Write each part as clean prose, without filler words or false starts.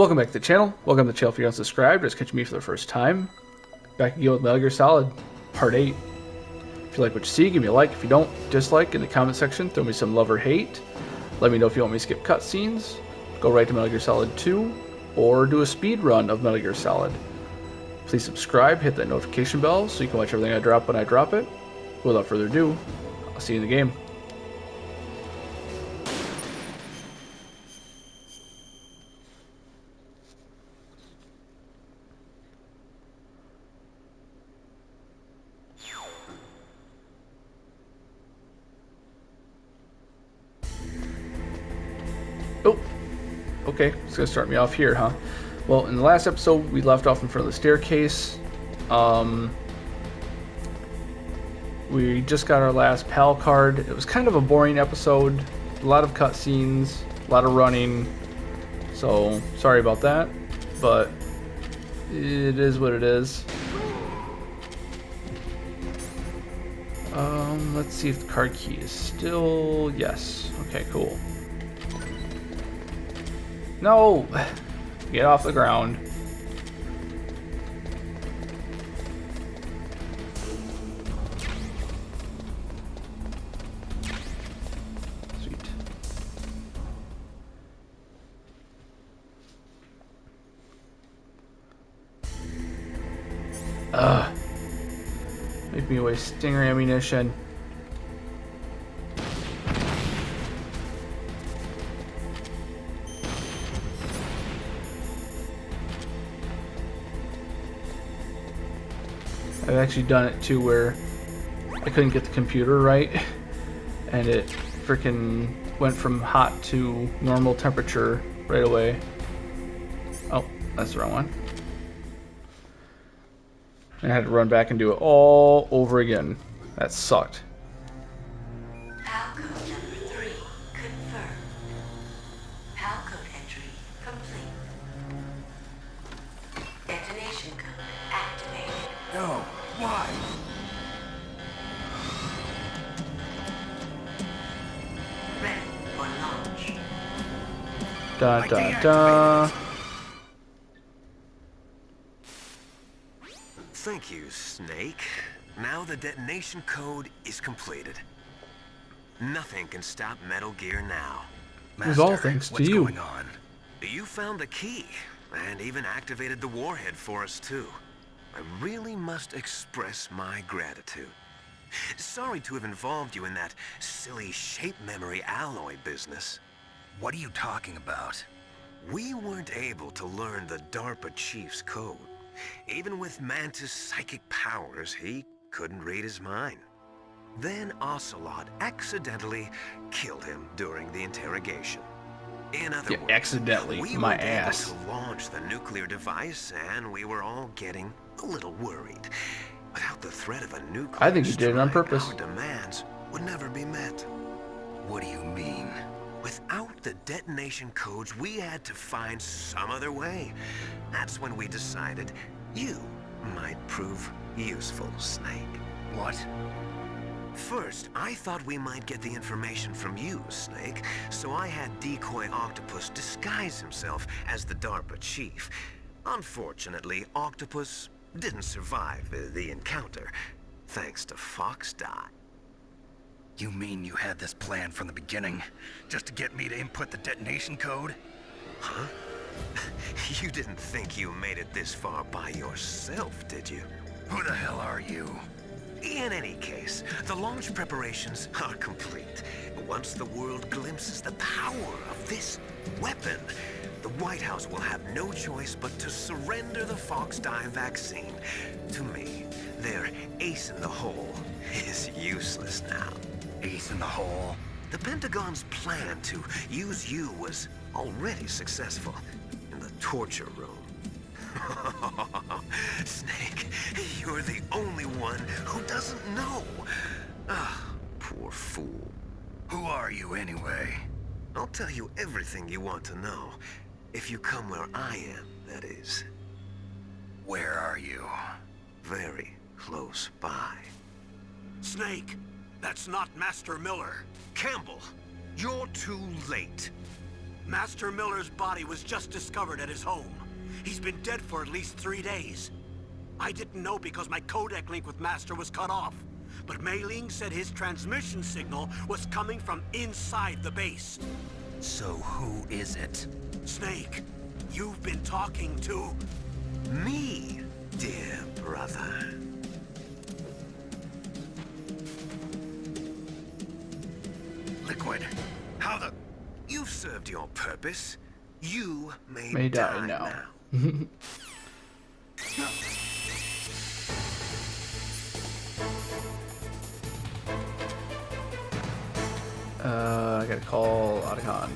Welcome back to the channel. Welcome to the channel if you're unsubscribed or just catching me for the first time. Back again with Metal Gear Solid Part 8. If you like what you see, give me a like. If you don't, dislike in the comment section. Throw me some love or hate. Let me know if you want me to skip cutscenes. Go right to Metal Gear Solid 2 or do a speed run of Metal Gear Solid. Please subscribe, hit that notification bell so you can watch everything I drop when I drop it. Without further ado, I'll see you in the game. Oh, okay, it's gonna start me off here, huh? Well, in the last episode, we left off in front of the staircase. We just got our last PAL card. It was kind of a boring episode. A lot of cutscenes, a lot of running. So, sorry about that, but it is what it is. Let's see if the card key is still... Yes. Okay, cool. No! Get off the ground. Sweet. Make me waste stinger ammunition. I've actually done it too where I couldn't get the computer right and it freaking went from hot to normal temperature right away. Oh, that's the wrong one. And I had to run back and do it all over again. That sucked. PAL code number 3 confirmed. PAL code entry complete. Detonation code activated. No, why? Ready for launch. Da da da. Thank you, Snake. Now the detonation code is completed. Nothing can stop Metal Gear now. It was all thanks to what's you. going on? You found the key, and even activated the warhead for us, too. I really must express my gratitude. Sorry to have involved you in that silly shape memory alloy business. What are you talking about? We weren't able to learn the DARPA chief's code. Even with Mantis' psychic powers, he couldn't read his mind. Then Ocelot accidentally killed him during the interrogation. In other words, Accidentally, we my weren't ass. able to launch the nuclear device, and we were all getting a little worried. Without the threat of a nuclear I think you did it on strike, purpose. our demands would never be met. What do you mean? Without the detonation codes, we had to find some other way. That's when we decided you might prove useful, Snake. What? First, I thought we might get the information from you, Snake, so I had Decoy Octopus disguise himself as the DARPA chief. Unfortunately, Octopus didn't survive the encounter, thanks to Fox Die. You mean you had this plan from the beginning, just to get me to input the detonation code? Huh? You didn't think you made it this far by yourself, did you? Who the hell are you? In any case, the launch preparations are complete. Once the world glimpses the power of this weapon, the White House will have no choice but to surrender the Fox Die vaccine. To me, their ace in the hole is useless now. Ace in the hole? The Pentagon's plan to use you was already successful in the torture room. Snake, you're the only one who doesn't know. Ah, poor fool. Who are you anyway? I'll tell you everything you want to know. If you come where I am, that is. Where are you? Very close by. Snake, that's not Master Miller. Campbell, you're too late. Master Miller's body was just discovered at his home. He's been dead for at least 3 days. I didn't know because my codec link with Master was cut off. But Mei Ling said his transmission signal was coming from inside the base. So who is it? Snake, you've been talking to... Me, dear brother. Liquid, how the... You've served your purpose. You may die now. I gotta call Otacon.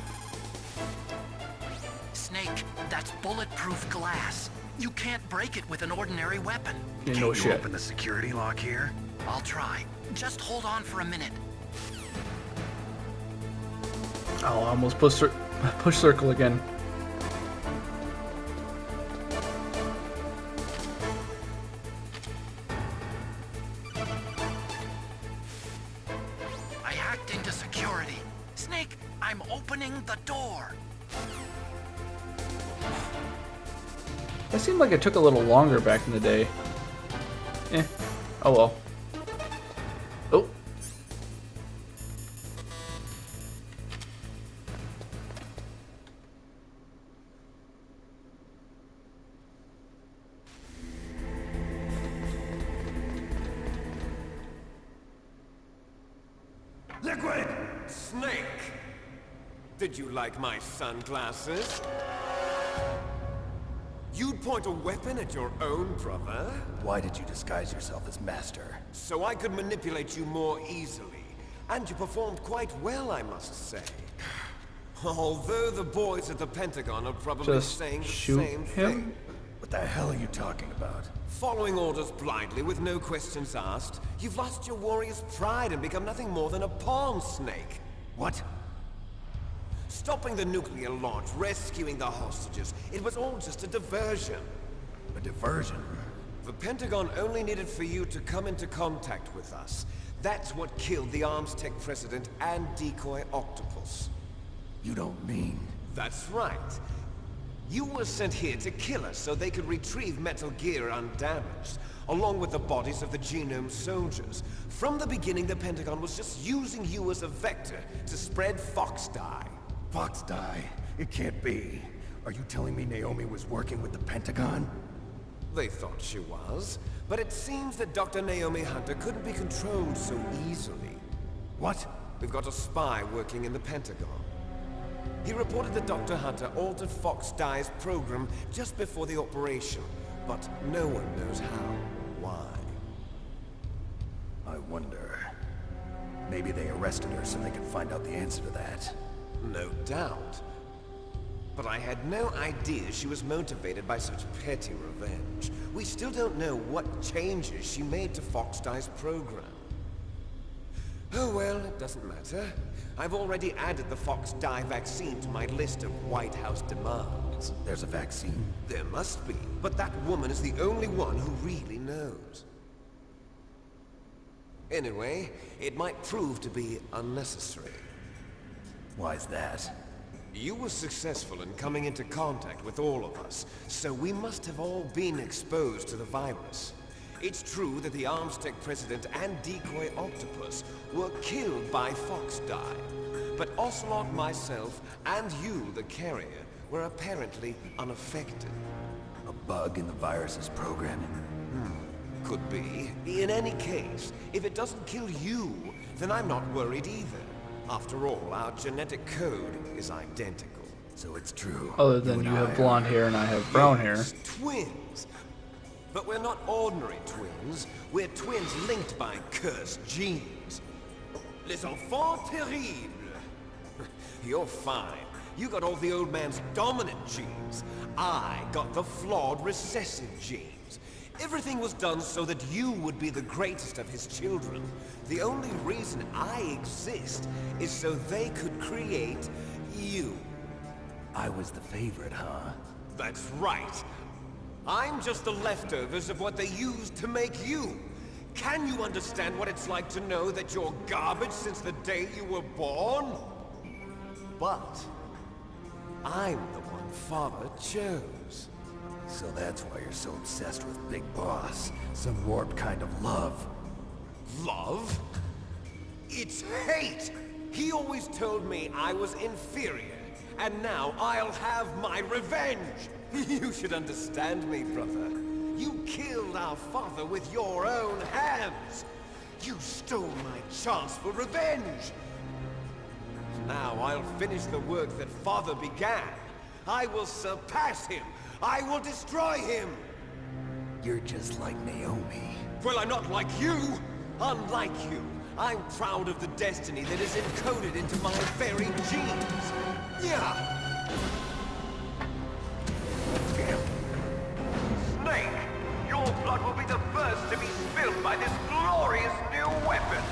Snake, that's bulletproof glass. You can't break it with an ordinary weapon. Yeah, Can no you shit. open the security lock here? I'll try. Just hold on for a minute. Oh, I almost push circle again. I hacked into security. Snake, I'm opening the door. That seemed like it took a little longer back in the day. Oh well. Oh. Liquid! Snake! Did you like my sunglasses? You'd point a weapon at your own brother? Why did you disguise yourself as Master? So I could manipulate you more easily. And you performed quite well, I must say. Although the boys at the Pentagon are probably Just saying the shoot same him? thing. What the hell are you talking about? Following orders blindly with no questions asked, you've lost your warrior's pride and become nothing more than a pawn, Snake. What? Stopping the nuclear launch, rescuing the hostages, it was all just a diversion. A diversion? The Pentagon only needed for you to come into contact with us. That's what killed the Arms Tech president and decoy octopus. You don't mean... That's right. You were sent here to kill us so they could retrieve Metal Gear undamaged, along with the bodies of the Genome soldiers. From the beginning, the Pentagon was just using you as a vector to spread Fox dye. Fox die? It can't be. Are you telling me Naomi was working with the Pentagon? They thought she was, but it seems that Dr. Naomi Hunter couldn't be controlled so easily. What? We've got a spy working in the Pentagon. He reported that Dr. Hunter altered Fox Dye's program just before the operation, but no one knows how or why. I wonder... Maybe they arrested her so they could find out the answer to that. No doubt. But I had no idea she was motivated by such petty revenge. We still don't know what changes she made to Fox Dye's program. Oh well, it doesn't matter. I've already added the Fox Dye vaccine to my list of White House demands. There's a vaccine? There must be, but that woman is the only one who really knows. Anyway, it might prove to be unnecessary. Why's that? You were successful in coming into contact with all of us, so we must have all been exposed to the virus. It's true that the Arms Tech president and decoy octopus were killed by Fox Dye, but Ocelot, myself, and you, the carrier, were apparently unaffected. A bug in the virus's programming? Could be. In any case, if it doesn't kill you, then I'm not worried either. After all, our genetic code is identical. So it's true. Other than you have blonde hair and I have brown hair. Yes, twins. But we're not ordinary twins. We're twins linked by cursed genes. Les enfants terribles. You're fine. You got all the old man's dominant genes. I got the flawed recessive genes. Everything was done so that you would be the greatest of his children. The only reason I exist is so they could create you. I was the favorite, huh? That's right. I'm just the leftovers of what they used to make you. Can you understand what it's like to know that you're garbage since the day you were born? But I'm the one Father chose. So that's why you're so obsessed with Big Boss. Some warped kind of love. Love? It's hate! He always told me I was inferior, and now I'll have my revenge! You should understand me, brother. You killed our father with your own hands! You stole my chance for revenge! Now I'll finish the work that Father began. I will surpass him! I will destroy him! You're just like Naomi. Well, I'm not like you! Unlike you, I'm proud of the destiny that is encoded into my very genes! Yeah! Snake! Your blood will be the first to be spilled by this glorious new weapon!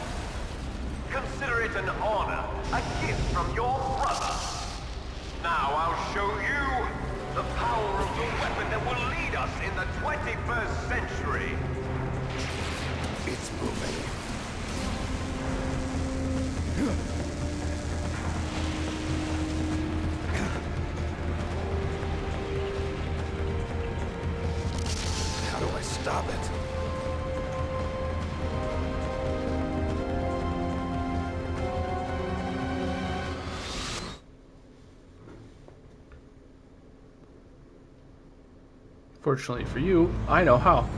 Consider it an honor, a gift from your brother! Now I'll show you the power of the weapon that will lead us in the 21st century! It's moving. How do I stop it? Fortunately for you, I know how.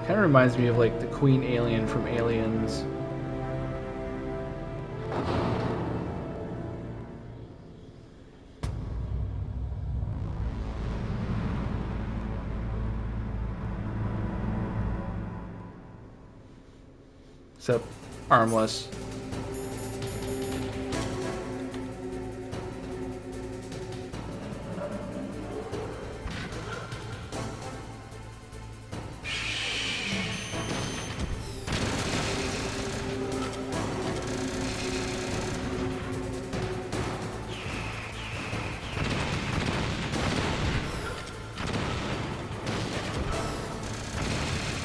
Kind of reminds me of like the Queen Alien from Aliens. Except armless.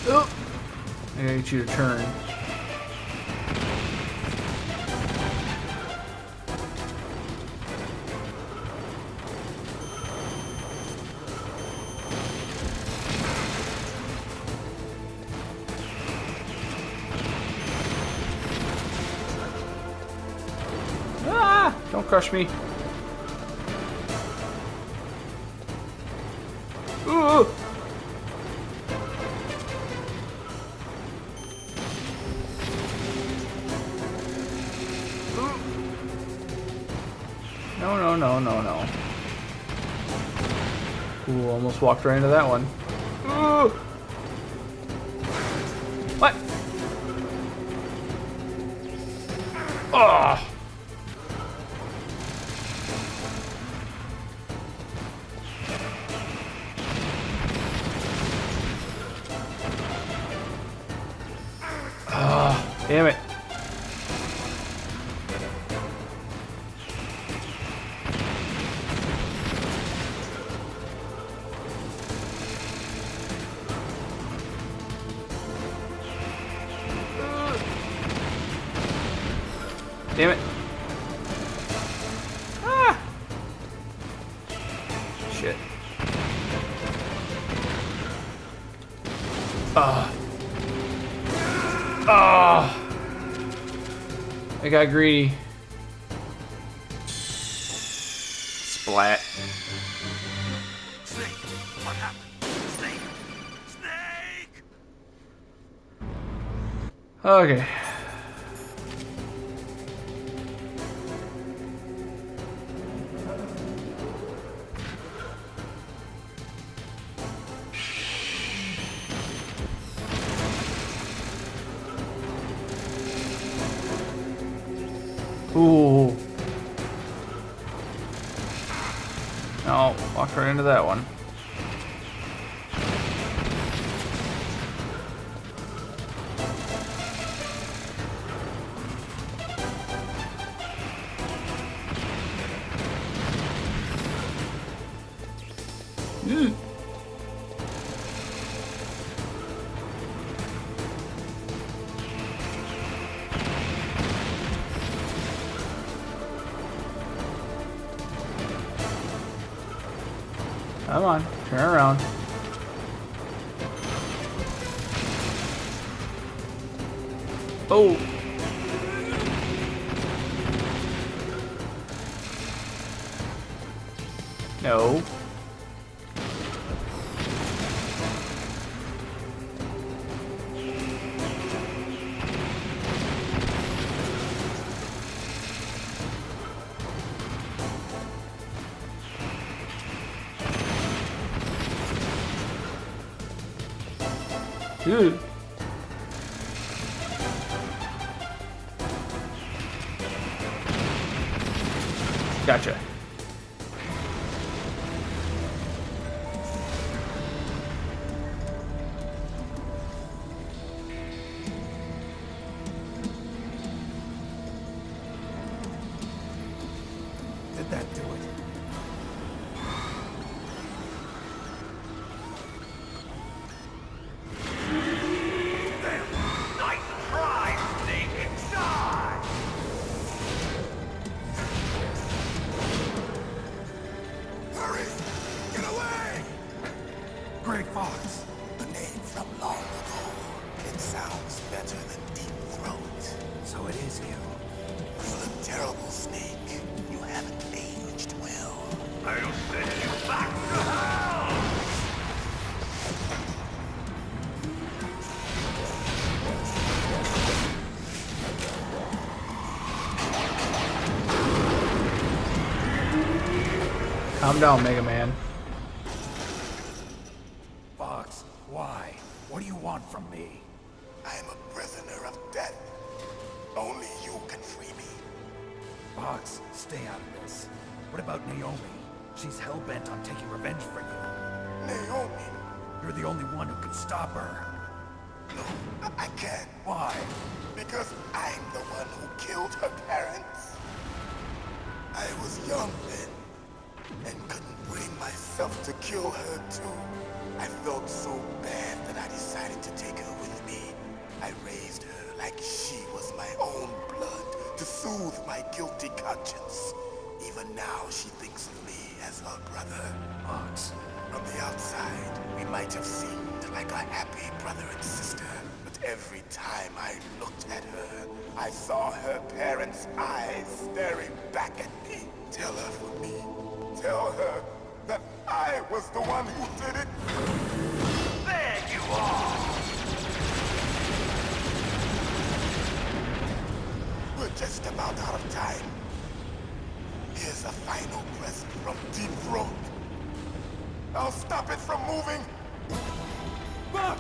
Oh! I gotta get you to turn. Ah! Don't crush me. Ooh! No. Ooh, almost walked right into that one. Ooh! What? Oh! Ah, damn it. Damn it. Ah! Shit. Ah. Ah. I got greedy. Splat. Snake! What happened? Snake! Snake! Okay. Ooh. No, walked right into that one. Ugh. Come on, turn around. Oh. No. Dude. Gotcha. Did that do it? Nice try, Snake! Die! Hurry! Get away! Greg Fox. A name from long ago. It sounds better than Deep Throat. So it is you. You look terrible, Snake. You haven't aged well. I'll send you back to hell! Calm down, Mega Man. Fox, why? What do you want from me? I am a prisoner of death. Only you can free me. Fox, stay out of this. What about Naomi? She's hell-bent on taking revenge for you. Naomi? You're the only one who can stop her. No, I can't. Why? Because I'm the one who killed her parents. I was young then, and couldn't bring myself to kill her too. I felt so bad that I decided to take her with me. I raised her like she was my own blood to soothe my guilty conscience. Even now she thinks of me as her brother. Fox. From the outside, we might have seemed like a happy brother and sister, but every time I looked at her, I saw her parents' eyes staring back at me. Tell her for me. Tell her that I was the one who did it. There you are! We're just about out of time. Here's a final present from Deep Throat. I'll stop it from moving. Fox!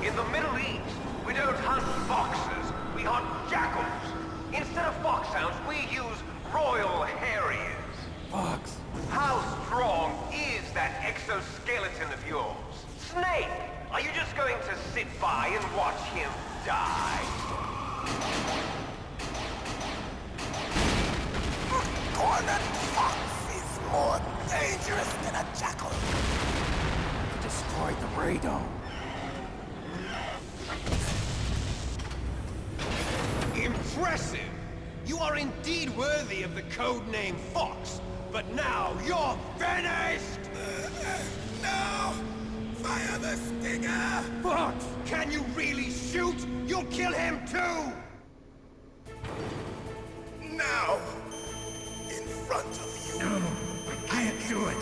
In the Middle East, we don't hunt foxes, we hunt jackals. Instead of foxhounds, we use Royal Harriers. Fox. How strong is that exoskeleton of yours? Snake, are you just going to sit by and watch him die? Cornered fox is more dangerous than a jackal. Destroyed the radome. Impressive! You are indeed worthy of the code name Fox, but now you're finished! No! Fire the stinger! Fox! Can you really shoot? You'll kill him too! Now! In front of you! No, I can't do it!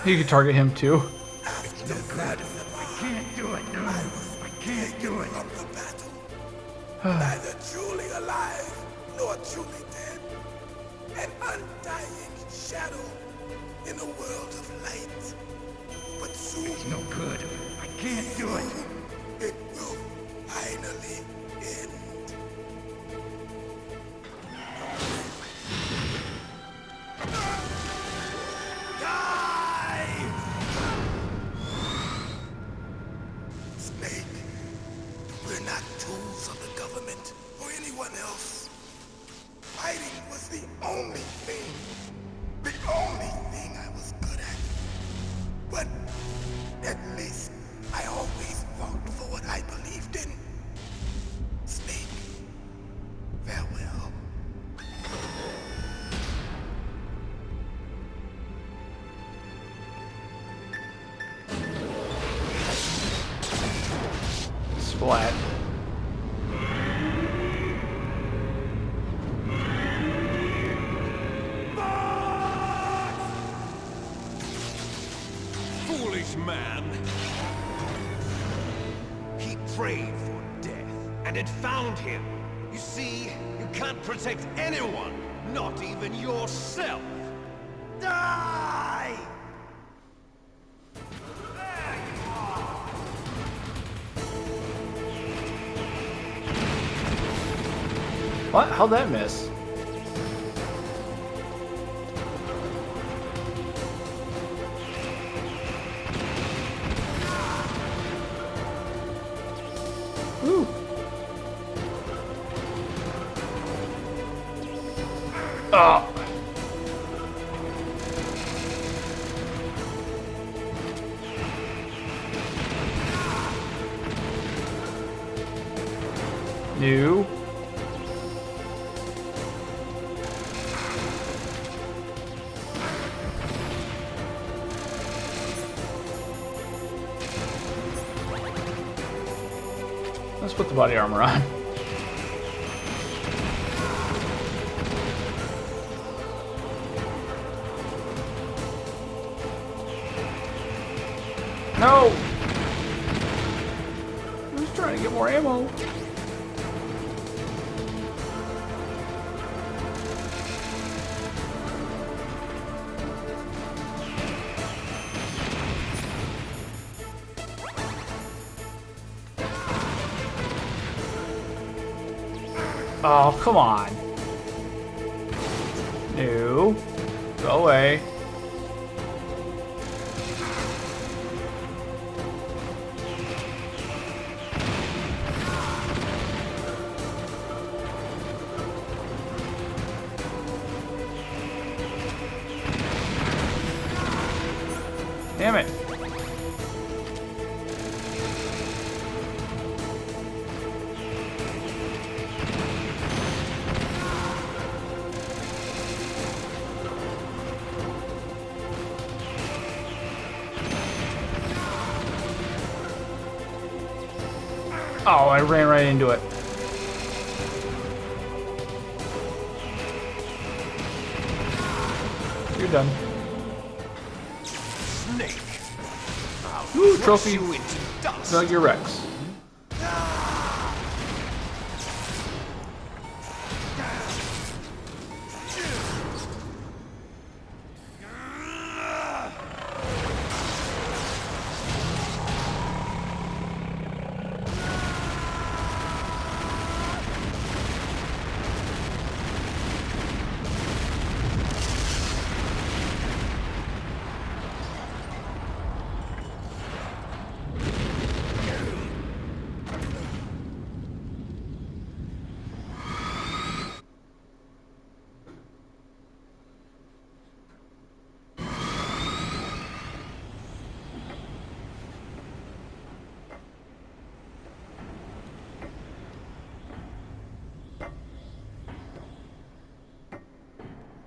You can target him too. After that, I can't do it! No! I can't do it! From the battle. Neither truly alive, nor truly dead. An undying shadow in a world of light. But soon... It's no good. I can't do it. It will finally end. Die! Snake, we're not tools of the government or any anyone else. Fighting was the only thing I was good at. But at least I always fought for what I believed in. Snake, farewell. Splat. Foolish man! He prayed for death, and it found him. You see, you can't protect anyone, not even yourself. Die! What? How'd that miss? Ooh. Oh. New. Let's put the body armor on. No! I'm just trying to get more ammo. Oh, come on. No. Go away. Damn it. Oh, I ran right into it. You're done. Snake! Ooh, trophy. You into dust. Snug your Rex.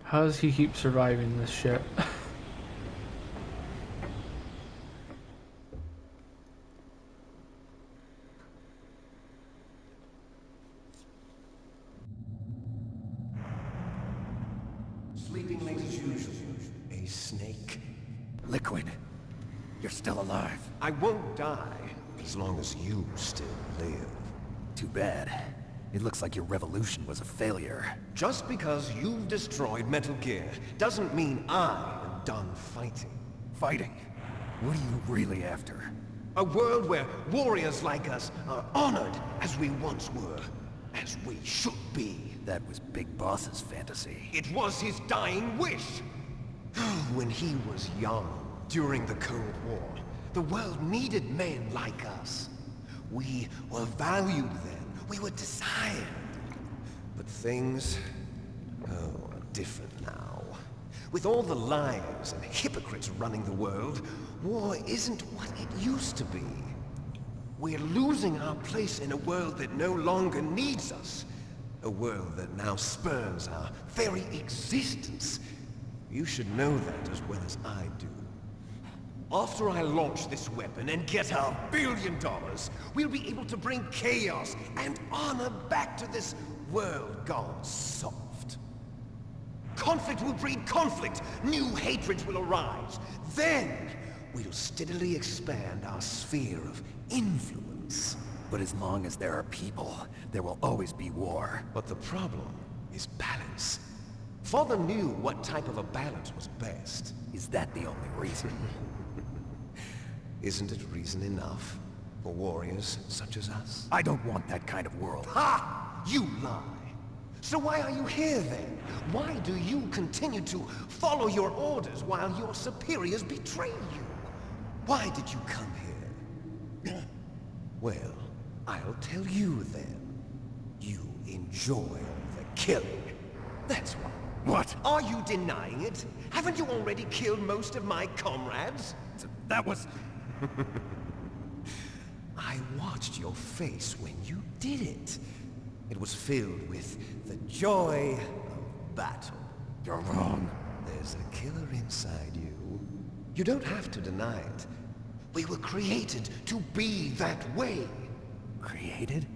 How does he keep surviving this shit? Sleeping late as usual. A snake. Liquid, you're still alive. I won't die as long as you still live. Too bad. It looks like your revolution was a failure. Just because you've destroyed Metal Gear doesn't mean I am done fighting. Fighting? What are you really after? A world where warriors like us are honored as we once were, as we should be. That was Big Boss's fantasy. It was his dying wish. When he was young, during the Cold War, the world needed men like us. We were valued then. We were desired. But things, oh, are different now. With all the liars and hypocrites running the world, war isn't what it used to be. We're losing our place in a world that no longer needs us. A world that now spurns our very existence. You should know that as well as I do. After I launch this weapon and get our $1 billion, we'll be able to bring chaos and honor back to this world gone soft. Conflict will breed conflict. New hatreds will arise. Then, we'll steadily expand our sphere of influence. But as long as there are people, there will always be war. But the problem is balance. Father knew what type of a balance was best. Is that the only reason? Isn't it reason enough for warriors such as us? I don't want that kind of world. Ha! You lie! So why are you here then? Why do you continue to follow your orders while your superiors betray you? Why did you come here? Well, I'll tell you then. You enjoy all the killing. That's why. What? Are you denying it? Haven't you already killed most of my comrades? That was... I watched your face when you did it. It was filled with the joy of battle. You're wrong. There's a killer inside you. You don't have to deny it. We were created to be that way. Created?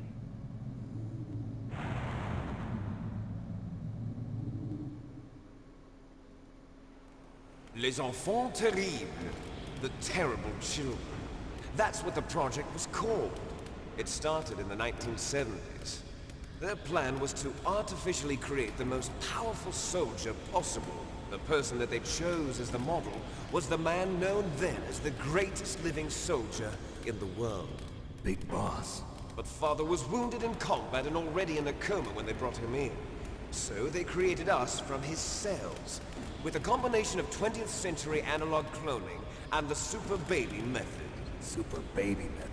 Les enfants terribles. The terrible children. That's what the project was called. It started in the 1970s. Their plan was to artificially create the most powerful soldier possible. The person that they chose as the model was the man known then as the greatest living soldier in the world. Big boss. But Father was wounded in combat and already in a coma when they brought him in. So they created us from his cells, with a combination of 20th century analog cloning and the super baby method. Super baby method.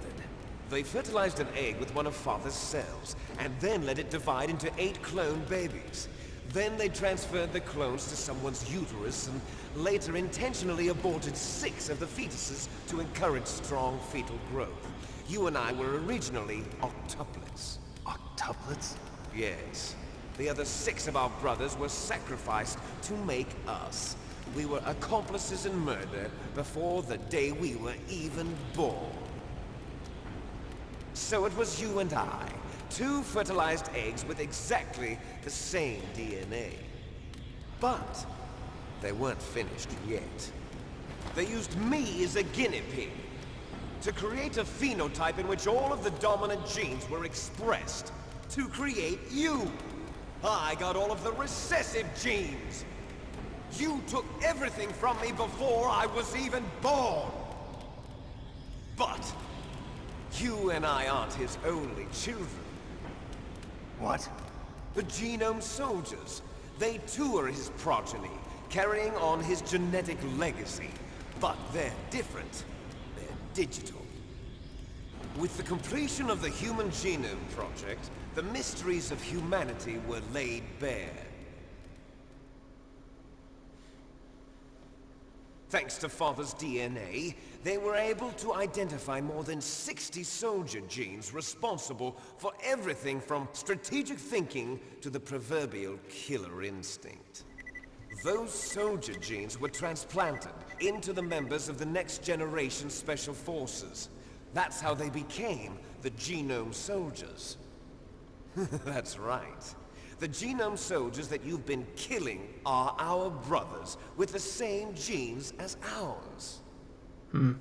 They fertilized an egg with one of Father's cells, and then let it divide into 8 clone babies. Then they transferred the clones to someone's uterus, and later intentionally aborted 6 of the fetuses to encourage strong fetal growth. You and I were originally octuplets. Octuplets? Yes. The other 6 of our brothers were sacrificed to make us. We were accomplices in murder before the day we were even born. So it was you and I, 2 fertilized eggs with exactly the same DNA. But they weren't finished yet. They used me as a guinea pig to create a phenotype in which all of the dominant genes were expressed. To create you. I got all of the recessive genes. You took everything from me before I was even born. But you and I aren't his only children. What? The Genome Soldiers. They too are his progeny, carrying on his genetic legacy. But they're different. They're digital. With the completion of the Human Genome Project, the mysteries of humanity were laid bare. Thanks to Father's DNA, they were able to identify more than 60 soldier genes responsible for everything from strategic thinking to the proverbial killer instinct. Those soldier genes were transplanted into the members of the next generation Special Forces. That's how they became the Genome Soldiers. That's right. The Genome Soldiers that you've been killing are our brothers, with the same genes as ours. They're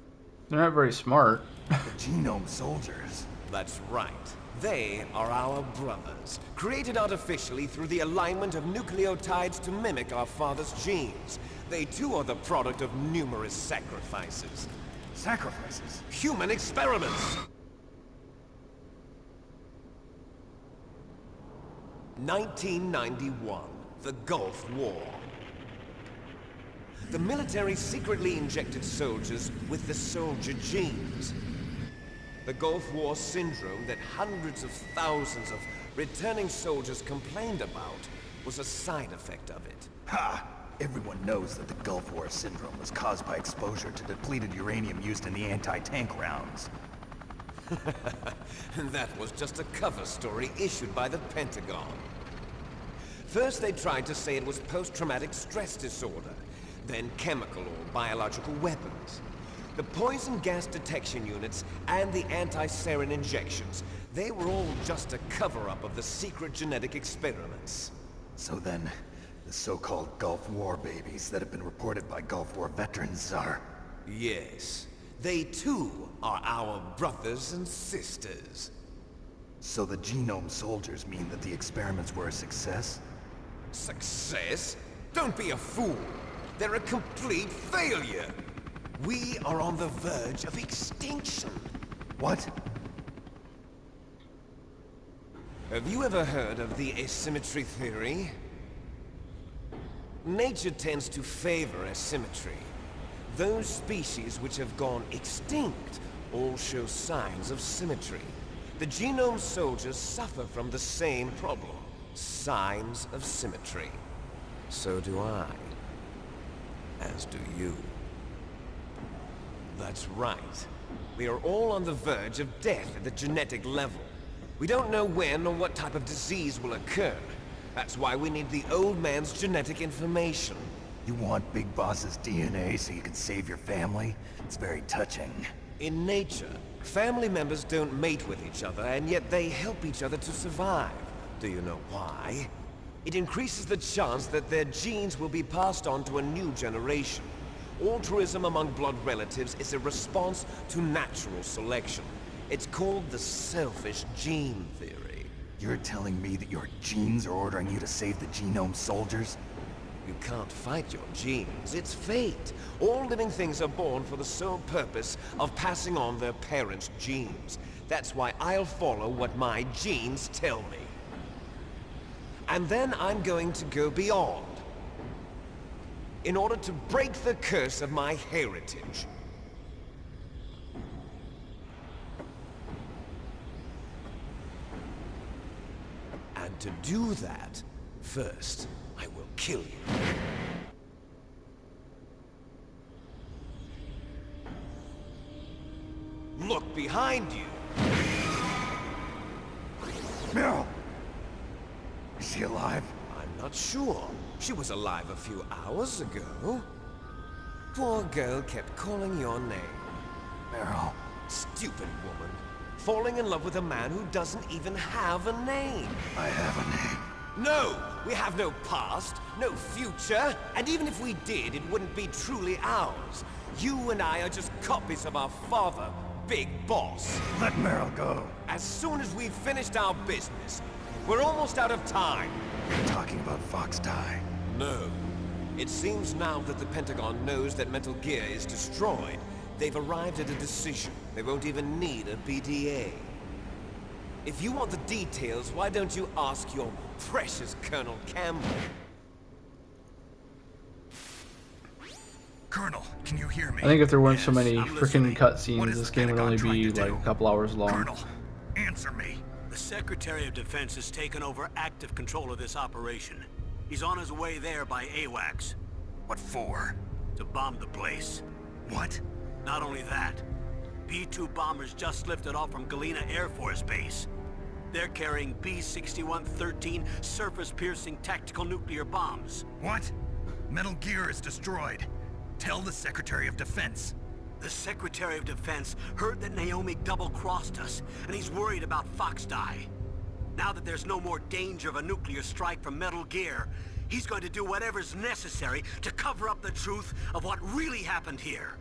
not very smart. The Genome Soldiers. That's right. They are our brothers, created artificially through the alignment of nucleotides to mimic our father's genes. They too are the product of numerous sacrifices. Sacrifices? Human experiments! 1991, the Gulf War. The military secretly injected soldiers with the soldier genes. The Gulf War syndrome that hundreds of thousands of returning soldiers complained about was a side effect of it. Ha! Everyone knows that the Gulf War syndrome was caused by exposure to depleted uranium used in the anti-tank rounds. That was just a cover story issued by the Pentagon. First they tried to say it was post-traumatic stress disorder, then chemical or biological weapons. The poison gas detection units and the anti-sarin injections, they were all just a cover-up of the secret genetic experiments. So then, the so-called Gulf War babies that have been reported by Gulf War veterans are... Yes, they too are our brothers and sisters. So the genome soldiers mean that the experiments were a success? Success? Don't be a fool! They're a complete failure! We are on the verge of extinction. What? Have you ever heard of the asymmetry theory? Nature tends to favor asymmetry. Those species which have gone extinct all show signs of symmetry. The genome soldiers suffer from the same problem. Signs of symmetry. So do I. As do you. That's right. We are all on the verge of death at the genetic level. We don't know when or what type of disease will occur. That's why we need the old man's genetic information. You want Big Boss's DNA so you can save your family? It's very touching. In nature, family members don't mate with each other, and yet they help each other to survive. Do you know why? It increases the chance that their genes will be passed on to a new generation. Altruism among blood relatives is a response to natural selection. It's called the selfish gene theory. You're telling me that your genes are ordering you to save the genome soldiers? You can't fight your genes. It's fate. All living things are born for the sole purpose of passing on their parents' genes. That's why I'll follow what my genes tell me. And then I'm going to go beyond. In order to break the curse of my heritage. And to do that, first, I will kill you. Look behind you! Meryl! Is she alive? I'm not sure. She was alive a few hours ago. Poor girl kept calling your name. Meryl. Stupid woman. Falling in love with a man who doesn't even have a name. I have a name. No! We have no past, no future, and even if we did, it wouldn't be truly ours. You and I are just copies of our father, Big Boss. Let Meryl go. As soon as we've finished our business, we're almost out of time. You're talking about Fox Die. No. It seems now that the Pentagon knows that Metal Gear is destroyed. They've arrived at a decision. They won't even need a BDA. If you want the details, why don't you ask your precious Colonel Campbell? Colonel, can you hear me? I think if there weren't so many I'm freaking listening. What cutscenes, is this the game would Pentagon only trying be to like do? a couple hours long. Colonel, answer me. The Secretary of Defense has taken over active control of this operation. He's on his way there by AWACS. What for? To bomb the place. What? Not only that, B-2 bombers just lifted off from Galena Air Force Base. They're carrying B-6113 surface-piercing tactical nuclear bombs. What? Metal Gear is destroyed. Tell the Secretary of Defense. The Secretary of Defense heard that Naomi double-crossed us, and he's worried about Fox Die. Now that there's no more danger of a nuclear strike from Metal Gear, he's going to do whatever's necessary to cover up the truth of what really happened here.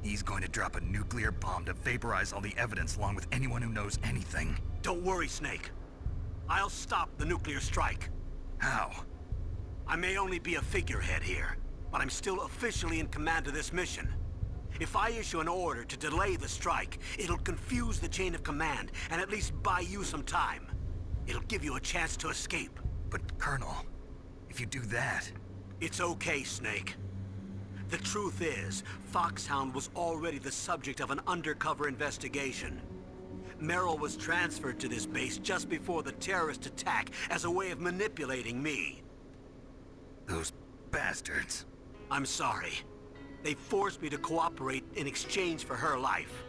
He's going to drop a nuclear bomb to vaporize all the evidence along with anyone who knows anything. Don't worry, Snake. I'll stop the nuclear strike. How? I may only be a figurehead here, but I'm still officially in command of this mission. If I issue an order to delay the strike, it'll confuse the chain of command and at least buy you some time. It'll give you a chance to escape. But, Colonel, if you do that... It's okay, Snake. The truth is, Foxhound was already the subject of an undercover investigation. Merrill was transferred to this base just before the terrorist attack as a way of manipulating me. Those bastards. I'm sorry. They forced me to cooperate in exchange for her life.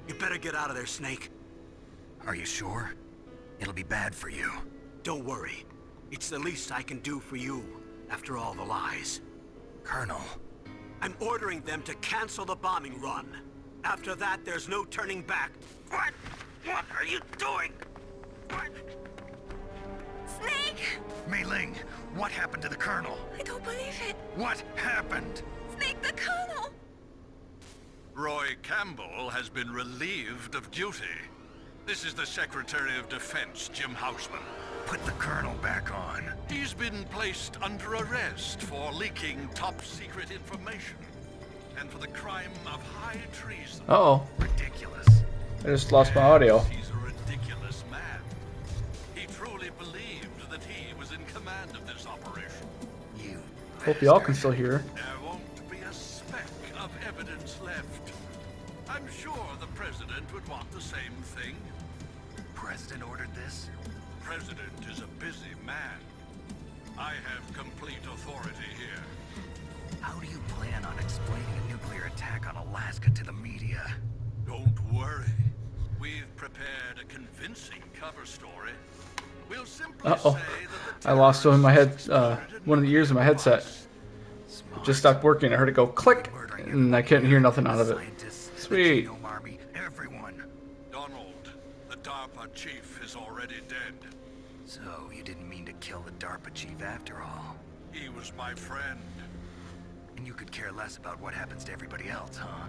You better get out of there, Snake. Are you sure? It'll be bad for you. Don't worry. It's the least I can do for you, after all the lies. Colonel. I'm ordering them to cancel the bombing run. After that, there's no turning back. What? What are you doing? What? Snake! Mei Ling, what happened to the Colonel? I don't believe it. What happened? Snake, the Colonel! Roy Campbell has been relieved of duty. This is the Secretary of Defense, Jim Houseman. Put the Colonel back on. He's been placed under arrest for leaking top-secret information and for the crime of high treason. Uh-oh. Ridiculous. I just lost my audio. He's a ridiculous man. He truly believed that he was in command of this operation. You Hope y'all can still hear. There won't be a speck of evidence left. I'm sure the President would want the same thing. President ordered this? President is a busy man. I have complete authority here. How do you plan on explaining a nuclear attack on Alaska to the media? Don't worry. We've prepared a convincing cover story. We'll simply Uh-oh. say that the I lost one in my head, terrorists one of the ears in my headset. It just stopped working. I heard it go click, and I couldn't hear nothing out of it. Scientists, Sweet. the Genome Army, everyone. Donald, the DARPA chief, is already dead. So you didn't mean to kill the DARPA chief after all. He was my friend. And you could care less about what happens to everybody else, huh?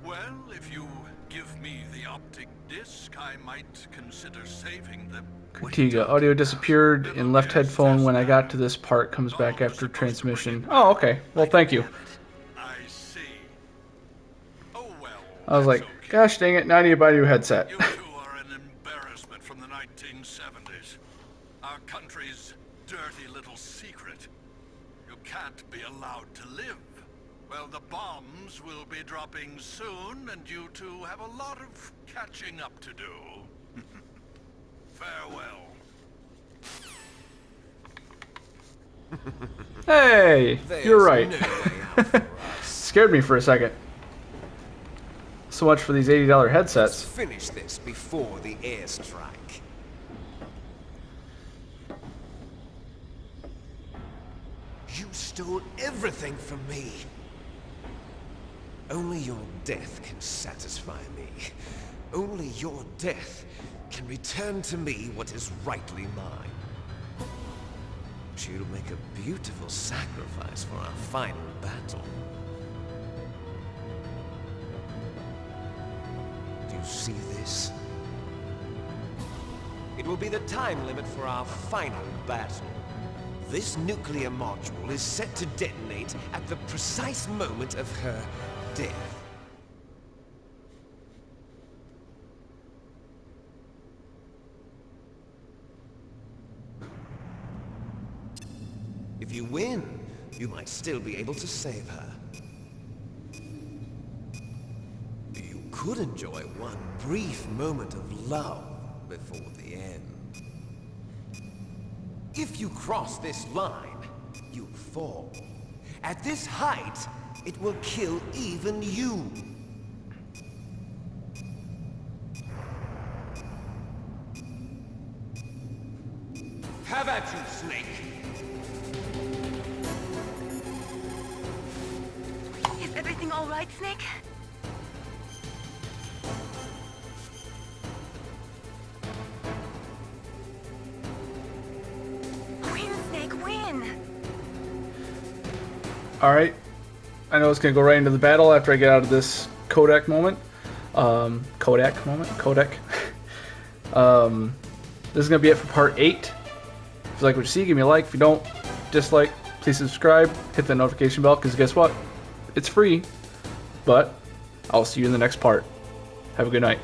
Well, if you give me the optic disc, I might consider saving them. Katiga, audio disappeared in left headphone when I got to this part, comes back after transmission. Oh, okay. Well, thank you. I see. Oh well. I was like, that's okay. gosh dang it, now I need to buy a new headset. You two are an embarrassment from the 1970s. Our country's dirty little secret. You can't be allowed to live. Well, the bombs will be dropping soon, and you two have a lot of catching up to do. Farewell. Hey, you're right. There's no way out for us. Scared me for a second. So much for these $80 Let's headsets. finish this before the airstrike. You stole everything from me. Only your death can satisfy me. Only your death can return to me what is rightly mine. She'll make a beautiful sacrifice for our final battle. Do you see this? It will be the time limit for our final battle. This nuclear module is set to detonate at the precise moment of her death. If you win, you might still be able to save her. You could enjoy one brief moment of love before the end. If you cross this line, you fall. At this height, it will kill even you. Have at you, Snake. Is everything all right, Snake? Win, Snake, win! Alright. I know it's going to go right into the battle after I get out of this Kodak moment. Kodak. This is going to be it for part 8. If you like what you see, give me a like. If you don't, dislike, please subscribe. Hit the notification bell, because guess what? It's free. But I'll see you in the next part. Have a good night.